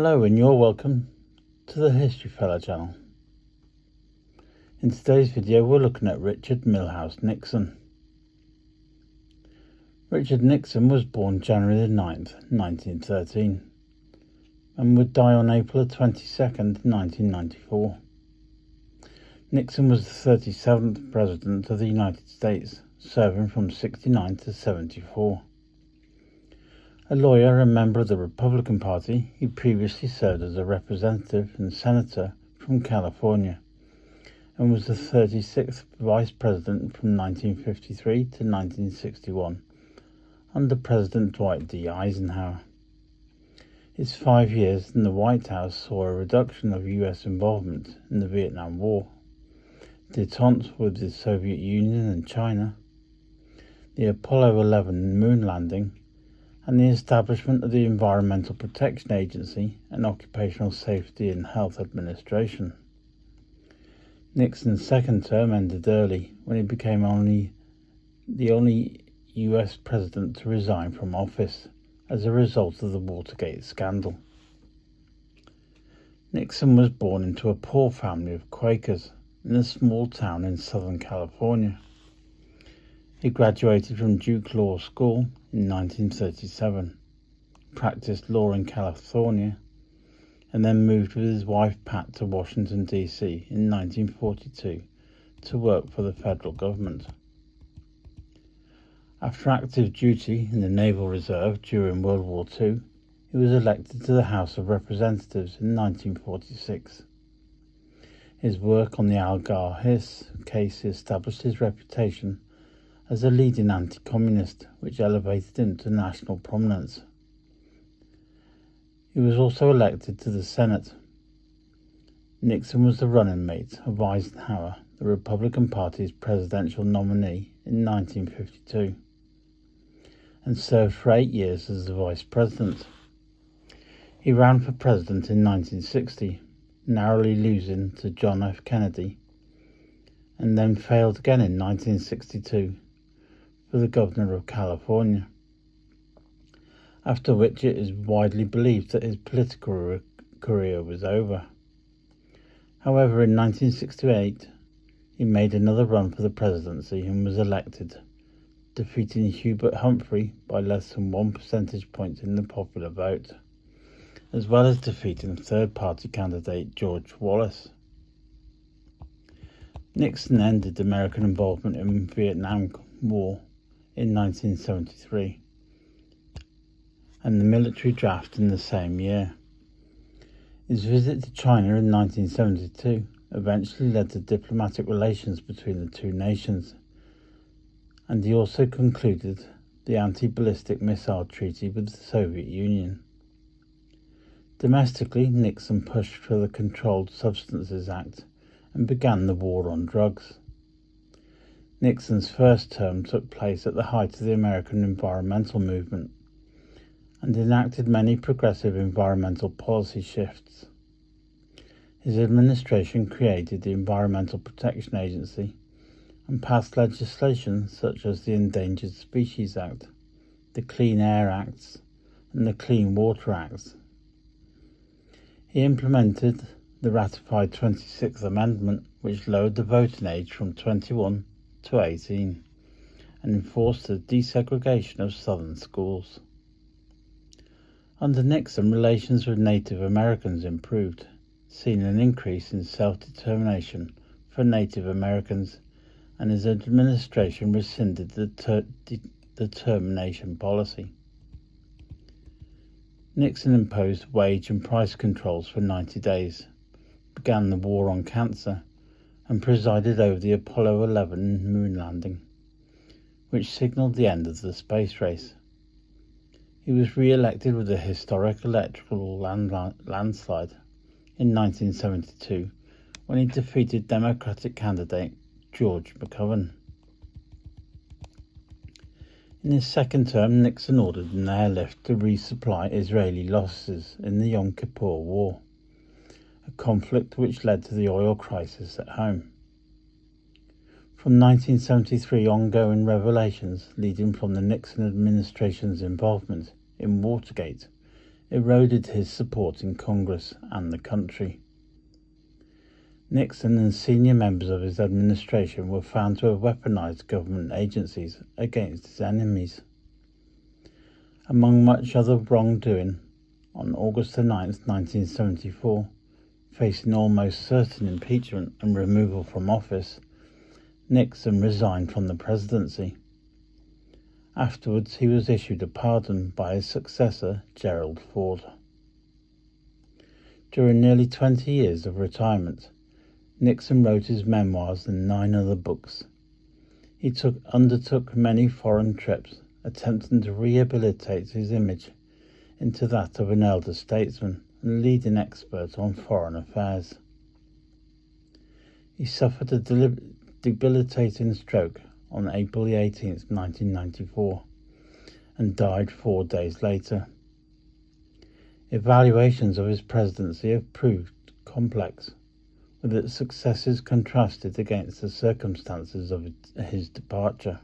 Hello and you're welcome to the History Fella channel. In today's video we're looking at Richard Milhous Nixon. Richard Nixon was born January the 9th, 1913 and would die on April 22nd, 1994. Nixon was the 37th President of the United States, serving from 69 to 74. A lawyer and member of the Republican Party, he previously served as a representative and senator from California and was the 36th Vice President from 1953 to 1961 under President Dwight D. Eisenhower. His 5 years in the White House saw a reduction of U.S. involvement in the Vietnam War, détente with the Soviet Union and China, the Apollo 11 moon landing, and the establishment of the Environmental Protection Agency and Occupational Safety and Health Administration. Nixon's second term ended early when he became the only U.S. president to resign from office as a result of the Watergate scandal. Nixon was born into a poor family of Quakers in a small town in Southern California. He graduated from Duke Law School in 1937, practiced law in California, and then moved with his wife Pat to Washington, D.C. in 1942 to work for the federal government. After active duty in the Naval Reserve during World War II, he was elected to the House of Representatives in 1946. His work on the Algar Hiss case established his reputation as a leading anti-communist, which elevated him to national prominence. He was also elected to the Senate. Nixon was the running mate of Eisenhower, the Republican Party's presidential nominee, in 1952, and served for 8 years as the vice president. He ran for president in 1960, narrowly losing to John F. Kennedy, and then failed again in 1962 for the governor of California, after which it is widely believed that his political career was over. However, in 1968, he made another run for the presidency and was elected, defeating Hubert Humphrey by less than 1 percentage point in the popular vote, as well as defeating third-party candidate George Wallace. Nixon ended American involvement in the Vietnam War in 1973 and the military draft in the same year. His visit to China in 1972 eventually led to diplomatic relations between the two nations, and he also concluded the anti-ballistic missile treaty with the Soviet Union. Domestically, Nixon pushed for the Controlled Substances Act and began the war on drugs. Nixon's first term took place at the height of the American environmental movement and enacted many progressive environmental policy shifts. His administration created the Environmental Protection Agency and passed legislation such as the Endangered Species Act, the Clean Air Acts, and the Clean Water Acts. He implemented the ratified 26th Amendment, which lowered the voting age from 21 to 18 and enforced the desegregation of southern schools. Under Nixon, relations with Native Americans improved, seeing an increase in self-determination for Native Americans, and his administration rescinded the termination policy. Nixon imposed wage and price controls for 90 days, began the war on cancer, and presided over the Apollo 11 moon landing, which signalled the end of the space race. He was re-elected with a historic electoral landslide in 1972 when he defeated Democratic candidate George McGovern. In his second term, Nixon ordered an airlift to resupply Israeli losses in the Yom Kippur War, a conflict which led to the oil crisis at home. From 1973, ongoing revelations leading from the Nixon administration's involvement in Watergate eroded his support in Congress and the country. Nixon and senior members of his administration were found to have weaponized government agencies against his enemies. Among much other wrongdoing, on August 9, 1974, facing almost certain impeachment and removal from office, Nixon resigned from the presidency. Afterwards, he was issued a pardon by his successor, Gerald Ford. During nearly 20 years of retirement, Nixon wrote his memoirs and 9 other books. He undertook many foreign trips, attempting to rehabilitate his image into that of an elder statesman and leading expert on foreign affairs. He suffered a debilitating stroke on April 18, 1994, and died 4 days later. Evaluations of his presidency have proved complex, with its successes contrasted against the circumstances of his departure.